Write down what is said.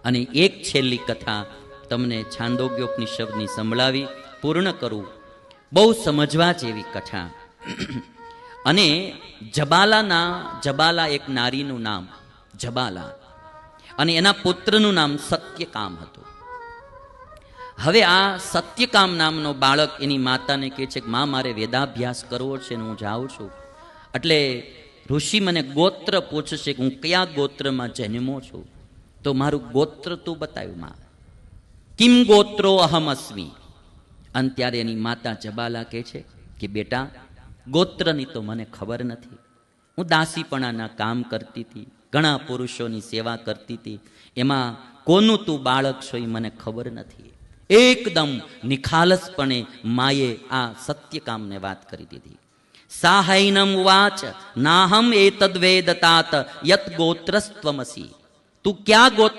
અને એક છેલ્લી કથા તમને છાંદોગ્યોપનિષદની સંભળાવી પૂર્ણ કરું. બહુ સમજવા જેવી કથા. અને જબાલા એક નારીનું નામ જબાલા, અને એના પુત્રનું નામ સત્યકામ હતું. હવે આ સત્યકામ નામનો બાળક એની માતાને કહે છે કે માં, મારે વેદાભ્યાસ કરવો છે ને હું જાઉં છું. એટલે ઋષિ મને ગોત્ર પૂછશે કે હું કયા ગોત્રમાં જન્મો છું. તો મારું ગોત્ર તું બતાવ્યું માં. કિમ ગોત્રો અહમ અસ્મી. અને ત્યારે એની માતા જબાલા કહે છે કે બેટા, ગોત્રની તો મને ખબર નથી. હું દાસીપણાના કામ કરતી હતી, ઘણા પુરુષોની સેવા કરતી હતી, એમાં કોનું તું બાળક છો એ મને ખબર નથી. એકદમ નિખાલસપણે માએ આ સત્યકામને વાત કરી દીધી. સાહૈનમ વાચ નાહમ એતદ વેદતાત યત ગોત્રસ્ત્વમસી. તું ક્યાં ગોત્ર